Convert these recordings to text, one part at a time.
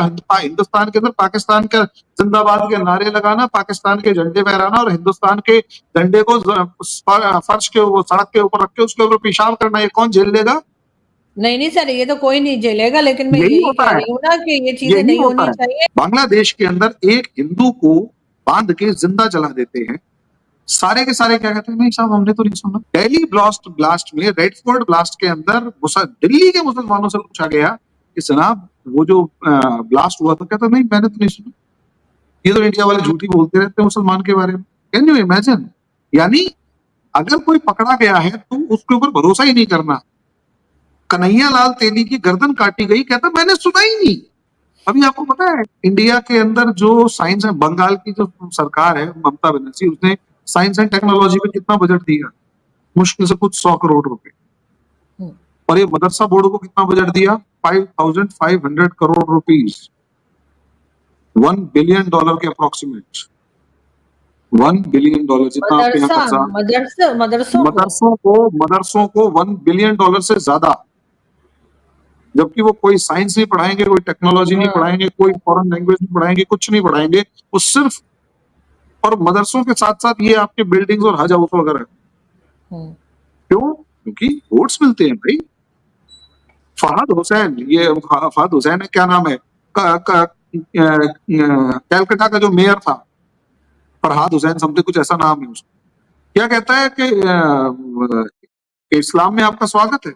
हिंदुस्तान के अंदर पाकिस्तान का जिंदाबाद के नारे लगाना, पाकिस्तान के झंडे फहराना और हिंदुस्तान के झंडे को फर्श के सड़क के ऊपर रख के उसके ऊपर पेशाब करना, ये कौन झेल लेगा? नहीं नहीं सर, ये तो कोई नहीं झेलेगा, लेकिन मैं यही यही होता कह है, रही हूँ ना कि ये चीजें यही नहीं होता होनी है। चाहिए। बांग्लादेश के अंदर एक हिंदू को बांध के जिंदा जला देते हैं, सारे के सारे क्या कहते हैं, नहीं साहब हमने तो नहीं सुना। दिल्ली ब्लास्ट में, रेड फोर्ट ब्लास्ट के अंदर दिल्ली के मुसलमानों से पूछा गया कि जनाब वो जो ब्लास्ट हुआ था, कहता नहीं मैंने तो नहीं सुना, ये तो इंडिया वाले झूठी बोलते रहते हैं मुसलमान के बारे में। Can you imagine? यानी अगर कोई पकड़ा गया है तो उसके ऊपर भरोसा ही नहीं करना। कन्हैया लाल तेली की गर्दन काटी गई, कहता मैंने सुना ही नहीं। अभी आपको पता है इंडिया के अंदर जो साइंस है, बंगाल की जो सरकार है ममता बनर्जी, उसने साइंस एंड टेक्नोलॉजी पे कितना बजट दिया? मुश्किल से कुछ 100 करोड़ रुपए। और ये मदरसा बोर्ड को कितना बजट दिया? 5500 करोड़ रुपीस, $1 बिलियन के अप्रोक्सीमेट, $1 बिलियन, जितना आपके यहाँ खर्चा मदरसों को $1 बिलियन से ज्यादा। जबकि वो कोई साइंस नहीं पढ़ाएंगे, कोई टेक्नोलॉजी नहीं पढ़ाएंगे, कोई फॉरेन लैंग्वेज नहीं पढ़ाएंगे, कुछ नहीं पढ़ाएंगे, वो सिर्फ, और मदरसों के साथ साथ ये आपके बिल्डिंग्स और हज हाउस वगैरह। क्यों? क्योंकि वोट्स मिलते हैं भाई। फहद हुसैन, ये फहद हुसैन है, क्या नाम है, कैलकाटा का जो मेयर था, फरहाद हुसैन समथिंग कुछ ऐसा नाम है उसका, क्या कहता है कि इस्लाम में आपका स्वागत है।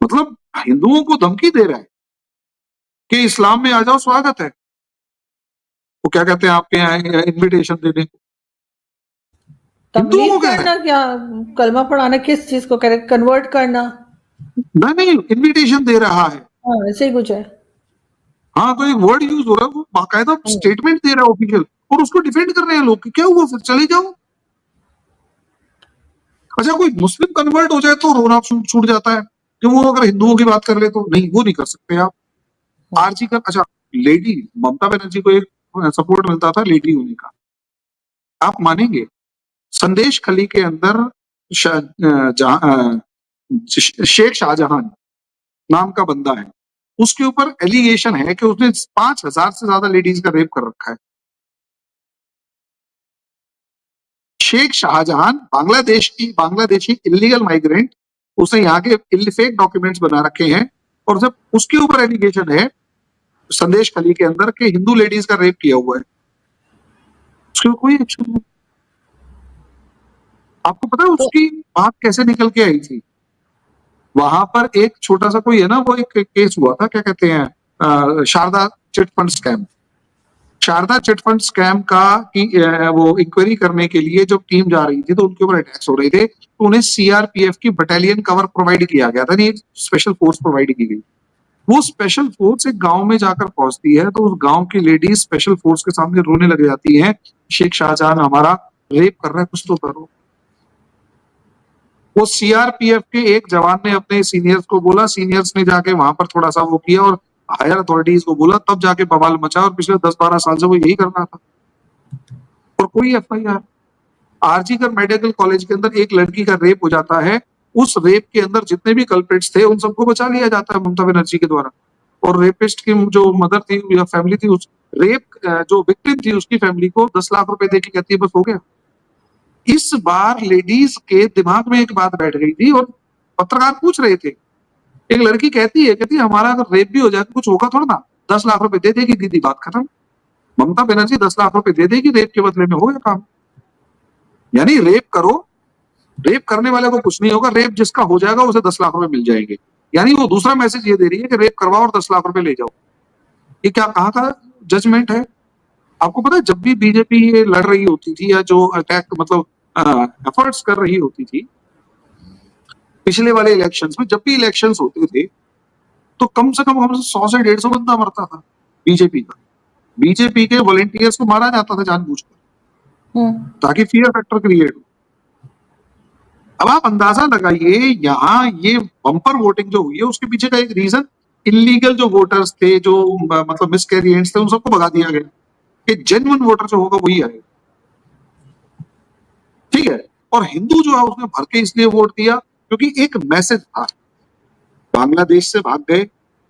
मतलब हिंदुओं को धमकी दे रहा है कि इस्लाम में आ जाओ, स्वागत है। वो क्या कहते हैं आपके यहाँ इनविटेशन देने को, हिंदुओं को करना, क्या कलमा पढ़ाना, किस चीज को कन्वर्ट करना? नहीं, इनविटेशन दे रहा है। हाँ, ऐसे ही कुछ है। हाँ, तो एक वर्ड यूज हो रहा है, वो बाकायदा स्टेटमेंट दे रहा है ऑफिशियल, और उसको डिफेंड कर रहे हैं लोग कि क्या हुआ फिर चले जाओ। अच्छा, कोई मुस्लिम कन्वर्ट हो जाए तो रोना छूट जाता है कि वो अगर हिंदुओं की बात कर ले तो नहीं, वो नहीं कर सकते आप। आरजी का, अच्छा लेडी ममता बनर्जी को एक सपोर्ट मिलता था लेडी होने का, आप मानेंगे? संदेश खली के अंदर शेख शाहजहां नाम का बंदा है, उसके ऊपर एलिगेशन है कि उसने 5000 से ज्यादा लेडीज का रेप कर रखा है। शेख शाहजहां बांग्लादेशी इलीगल माइग्रेंट, उसने यहाँ के फेक डॉक्यूमेंट्स बना रखे हैं, और जब उसके ऊपर एलिगेशन है संदेश खली के अंदर कि हिंदू लेडीज का रेप किया हुआ है, उसके कोई एक्शन नहीं। आपको पता है उसकी बात कैसे निकल के आई थी? वहां पर एक छोटा सा कोई है ना, वो एक केस हुआ था, क्या कहते हैं, Sharda chit fund scam. Sharda chit fund scam का वो इंक्वायरी करने के लिए जब टीम जा रही थी तो उनके ऊपर अटैक्स हो रहे थे, तो उन्हें सीआरपीएफ की बटालियन कवर प्रोवाइड किया गया था, नहीं स्पेशल फोर्स प्रोवाइड की गई। वो स्पेशल फोर्स एक गांव में जाकर पहुंचती है तो उस गांव की लेडीज स्पेशल फोर्स के सामने रोने लग जाती है, शेख शाहजहां हमारा रेप कर रहा है, कुछ तो करो। वो सीआरपीएफ के एक जवान ने अपने सीनियर्स को बोला, सीनियर्स ने जाके वहां पर थोड़ा सा वो किया और हायर अथॉरिटीज को बोला, तब जाके बवाल मचा, और पिछले 10-12 साल से वो यही कर रहा था। और कोई एफआईआर, आरजीकर मेडिकल कॉलेज के अंदर एक लड़की का रेप हो जाता है, उस रेप के अंदर जितने भी कल्प्रिट्स थे उन सबको बचा लिया जाता है ममता बनर्जी के द्वारा, और रेपिस्ट की जो मदर थी या फैमिली थी, उस रेप जो विक्टिम थी उसकी फैमिली को 10 लाख रुपए देके कहती है बस हो गया। इस बार लेडीज के दिमाग में एक बात बैठ गई थी, और पत्रकार पूछ रहे थे, एक लड़की कहती है हमारा अगर रेप भी हो जाए तो कुछ होगा थोड़ा ना, 10 लाख रुपए दे देगी दीदी, बात खत्म। ममता बनर्जी 10 लाख रुपए दे देगी रेप के बदले में, हो गया काम। यानी रेप करो, रेप करने वाले को कुछ नहीं होगा, रेप जिसका हो जाएगा उसे 10 लाख रुपए मिल जाएंगे। यानी वो दूसरा मैसेज ये दे रही है कि रेप करवाओ और 10 लाख रुपए ले जाओ। ये क्या कहाँ का जजमेंट है? आपको पता है जब भी बीजेपी ये लड़ रही होती थी या जो अटैक मतलब एफर्ट्स कर रही होती थी पिछले वाले इलेक्शंस में, जब भी इलेक्शंस होते थे तो कम से कम 100 से 150 बंदा मरता था बीजेपी का। बीजेपी के वॉलंटियर्स को मारा जाता था जानबूझकर, ताकि फियर फैक्टर क्रिएट हो। अब आप अंदाजा लगाइए, यहाँ ये बम्पर वोटिंग जो हुई है उसके पीछे का एक रीजन इलीगल जो वोटर्स थे, जो मतलब मिसकैरिएंट्स थे, उन सबको भगा दिया गया कि जेन्युइन वोटर जो होगा वही आएगा, ठीक है। और हिंदू जो है उसने भर के इसलिए वोट दिया क्योंकि एक मैसेज था, बांग्लादेश से भाग गए,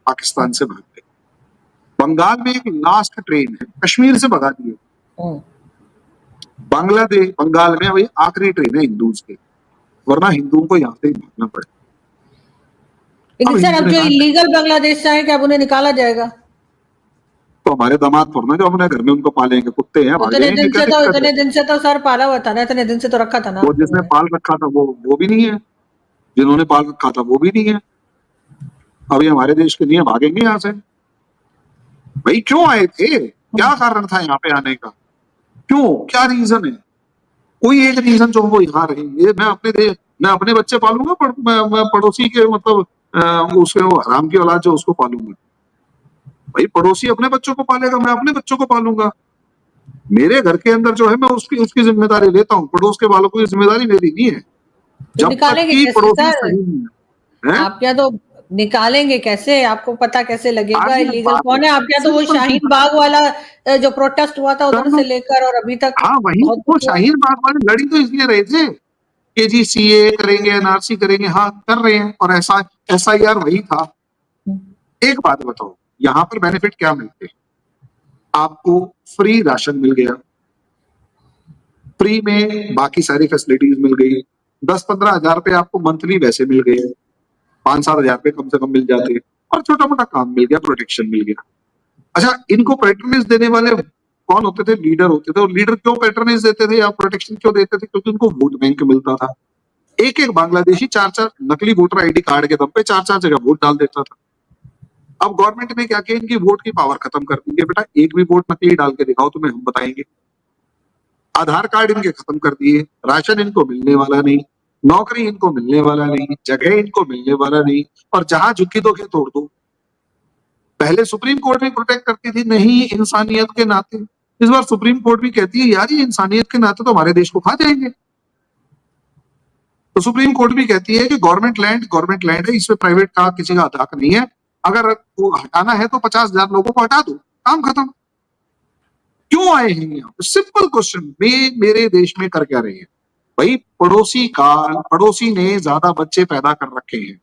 पाकिस्तान से भाग गए। बंगाल में एक लास्ट ट्रेन है, कश्मीर से भगा दिए। बांग्लादेश बंगाल में वही आखिरी ट्रेन है हिंदूज के, वरना हिंदुओं को यहाँ से ही भागना पड़े। लेकिन सर अब जो इलीगल बांग्लादेश से आए क्या अब उन्हें निकाला जाएगा? तो हमारे दामाद थोड़ा जो अपने घर में उनको पालेंगे, कुत्ते हैं, भाग इतने जाएंगे, क्या दिन से तो दिक्कत है? इतने दिन से तो सर पाला हुआ था ना, इतने दिन से तो रखा था ना वो जिसने पाल रखा था वो भी नहीं है, जिन्होंने पाल रखा था वो भी नहीं है। अभी हमारे देश के लिए भागेंगे यहाँ से? भाई क्यों आए थे, क्या कारण था यहाँ पे आने का, क्यों, क्या रीजन है? कोई एक रीजन जो वो यहाँ रहेंगे, मैं अपने बच्चे पालूंगा, मैं पड़ोसी के मतलब उसके वो हराम की औलाद जो उसको पालूंगा। भाई पड़ोसी अपने बच्चों को पालेगा, मैं अपने बच्चों को पालूंगा। मेरे घर के अंदर जो है मैं उसकी जिम्मेदारी लेता हूँ, पड़ोस के वालों की जिम्मेदारी मेरी नहीं है। जब तक कि पड़ोसी सही नहीं है। आप क्या तो निकालेंगे कैसे, आपको पता कैसे लगेगा इलीगल कौन है? आप क्या तो वो शाहीन बाग वाला जो प्रोटेस्ट हुआ था उधर से लेकर और अभी तक, हाँ वही वो शाहीन बाग वाले लड़ी तो इसलिए रहे थे कि जी सीए करेंगे, एनआरसी करेंगे, हाँ कर रहे हैं, और ऐसा एसआईआर वही था। एक बात बताओ, यहाँ पर बेनिफिट क्या मिलते हैं? आपको फ्री राशन मिल गया, फ्री में बाकी सारी फैसिलिटीज मिल गई, 10-15 हजार रुपए आपको मंथली वैसे मिल गए, 5-7 हजार रुपए कम से कम मिल जाते, और छोटा मोटा काम मिल गया, प्रोटेक्शन मिल गया। अच्छा, इनको पैटर्नेज देने वाले कौन होते थे? लीडर होते थे। और लीडर क्यों पैटर्नेज देते थे या प्रोटेक्शन क्यों देते थे? क्योंकि उनको वोट बैंक मिलता था। एक एक बांग्लादेशी 4-4 नकली वोटर आईडी कार्ड के दम पे 4-4 जगह वोट डाल देता था। अब गवर्नमेंट ने क्या किया, इनकी वोट की पावर खत्म कर दी है। बेटा एक भी वोट नकली डाल के दिखाओ, तुम्हें हम बताएंगे। आधार कार्ड इनके खत्म कर दिए, राशन इनको मिलने वाला नहीं, नौकरी इनको मिलने वाला नहीं, जगह इनको मिलने वाला नहीं, और जहां झुकी तो क्या तोड़ दो। पहले सुप्रीम कोर्ट भी प्रोटेक्ट करती थी, नहीं इंसानियत के नाते। इस बार सुप्रीम कोर्ट भी कहती है यार ये इंसानियत के नाते तो हमारे देश को खा जाएंगे। तो सुप्रीम कोर्ट भी कहती है कि गवर्नमेंट लैंड है, इसमें प्राइवेट का किसी का हक नहीं है। अगर वो हटाना है तो 50,000 लोगों को हटा दो, काम खत्म। क्यों आए हैं यहाँ? सिंपल क्वेश्चन, मेरे देश में कर क्या रहे हैं? भाई पड़ोसी ने ज्यादा बच्चे पैदा कर रखे हैं,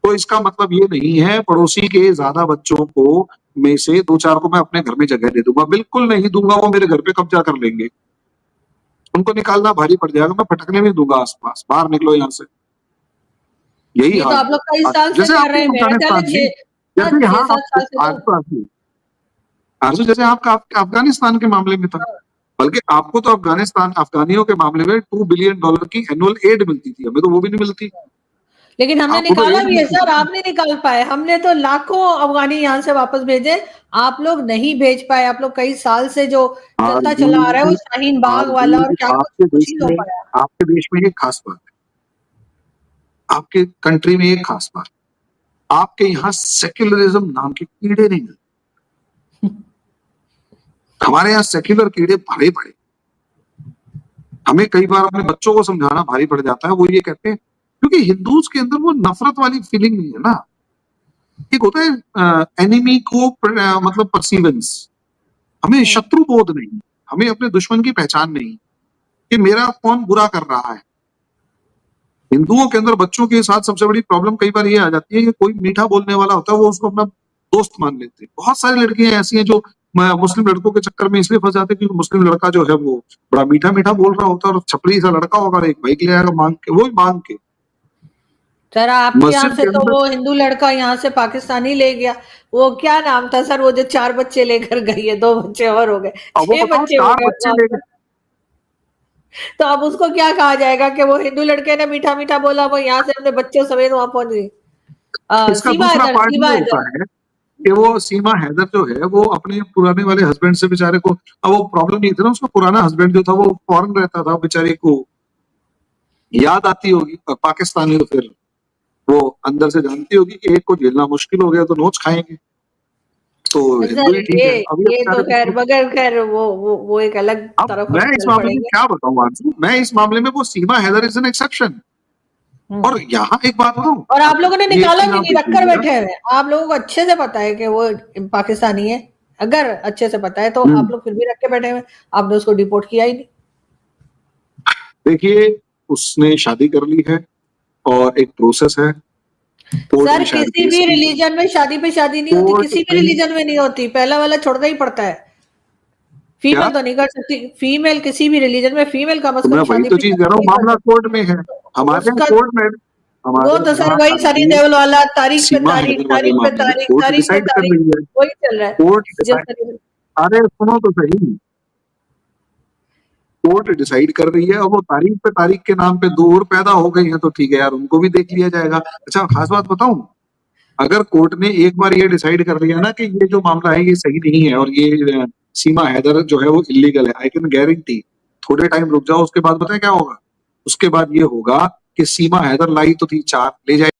तो इसका मतलब ये नहीं है पड़ोसी के ज्यादा बच्चों को में से 2-4 को मैं अपने घर में जगह दे दूंगा। बिल्कुल नहीं दूंगा, वो मेरे घर पे कब्जा कर लेंगे, उनको निकालना भारी पड़ जाएगा, मैं फटकने नहीं दूंगा आसपास, बाहर निकलो यहाँ से। यही तो आप लोग कई साल से जैसे कर रहे हैं, अफगानिस्तान में, जैसे यहाँ आरजू जैसे आपका अफगानिस्तान के मामले में था, बल्कि आपको तो अफगानियों के मामले में $2 बिलियन की एनुअल एड मिलती थी, हमें तो वो भी नहीं मिलती। लेकिन हमने निकाला भी है सर, आप नहीं निकाल पाए। हमने तो लाखों अफगानी यहाँ से वापस भेजे, आप लोग नहीं भेज पाए। आप लोग कई साल से जो चलता चला आ रहा है वो शाहीन बाग वाला, और क्या कुछ ही हो पाया। आपके देश में एक खास बात है, आपके कंट्री में एक खास बात, आपके यहाँ सेक्युलरिज्म नाम के कीड़े नहीं मिलते। हमारे यहाँ सेक्युलर कीड़े भरे पड़े। हमें कई बार अपने बच्चों को समझाना भारी पड़ जाता है। वो ये कहते हैं क्योंकि हिंदूज के अंदर वो नफरत वाली फीलिंग नहीं है ना। एक होता है एनिमी को मतलब परसीवेंस, हमें शत्रु बोध नहीं, हमें अपने दुश्मन की पहचान नहीं कि मेरा कौन बुरा कर रहा है। हिंदुओं के अंदर बच्चों के साथ सबसे बड़ी प्रॉब्लम कई बार ये आ जाती है कि कोई मीठा बोलने वाला होता है, वो उसको अपना दोस्त मान लेते हैं। बहुत सारी लड़कियां ऐसी हैं जो मुस्लिम लड़कों के चक्कर में इसलिए फंस जाते हैं क्योंकि मुस्लिम लड़का जो है वो बड़ा मीठा मीठा बोल रहा होता है, और छपरी सा लड़का होगा और एक बाइक ले आएगा मांग के, वो भी मांग के। सर आपके यहाँ से तो वो हिंदू लड़का यहाँ से पाकिस्तानी ले गया, वो क्या नाम था सर, वो जो 4 बच्चे लेकर गई है, 2 बच्चे और हो गए, 6 बच्चे हो गए। तो अब उसको क्या कहा जाएगा कि वो हिंदू लड़के ने मीठा मीठा बोला, वो यहाँ से अपने बच्चों समेत वहां पहुंच गई। इसका दूसरा पार्ट ये होता है कि वो सीमा हैदर जो है वो अपने पुराने वाले हस्बैंड से बेचारे को, अब वो प्रॉब्लम नहीं थी ना, उसका पुराना हस्बैंड जो था वो फॉरेन रहता था, बेचारे को याद आती होगी, और पाकिस्तानी तो फिर वो अंदर से जानती होगी कि एक को झेलना मुश्किल हो गया तो नोच खाएंगे। तो हिंदू ही ठीक है। ये तो खैर मगर खैर वो एक अलग तरफ। मैं इस मामले में क्या बताऊं आंसू, मैं इस मामले में वो सीमा हैदर इज एन एक्सेप्शन। और यहाँ एक बात बताऊं, और आप लोगों ने निकाला भी नहीं, रखकर बैठे हुए। आप लोगों को अच्छे से पता है कि वो पाकिस्तानी है, अगर अच्छे से पता है तो आप लोग फिर भी रख के बैठे हुए, आपने उसको डिपोर्ट किया ही नहीं। देखिए उसने शादी कर ली है और एक प्रोसेस है, कोर्ट सर में शायद किसी केस भी की। रिलीजन में शादी पे शादी नहीं होती, कोर्ट किसी भी में रिलीजन में नहीं होती, पहला वाला छोड़ना ही पड़ता है। क्या? फीमेल तो नहीं कर सकती, फीमेल किसी भी रिलीजन में फीमेल कम तो से मैं कम वही शादी तो पे चीज कह शादी रहा हूँ, नहीं कर मामला सकती। कोर्ट में है। हमारे यहाँ उसका कोर्ट में, वो हमारे तो सर यहाँ वही सनी ये देओल वाला तारीख पे सीमा तारीख, हैदर वाले तारीख पे मामले में तारीख, कोर्ट तारीख पे डिसाइड कर तारीख, रही है। वही चल रहा है। कोर्ट जिस डिसाइड, तरीके अरे सुनो तो सही, कोर्ट डिसाइड कर रही है, और वो तारीख पे तारीख के नाम पे दो और पैदा हो गई हैं तो ठीक है यार, उनको भी देख लिया जाएगा। अच्छा खास बात बताऊं, अगर कोर्ट ने एक बार ये डिसाइड कर लिया ना कि ये जो मामला है ये सही नहीं है और ये सीमा हैदर जो है वो इलीगल है, आई कैन गारंटी थोड़े टाइम रुक जाओ, उसके बाद बताए क्या होगा? उसके बाद ये होगा कि सीमा हैदर लाई तो थी 4, ले जाए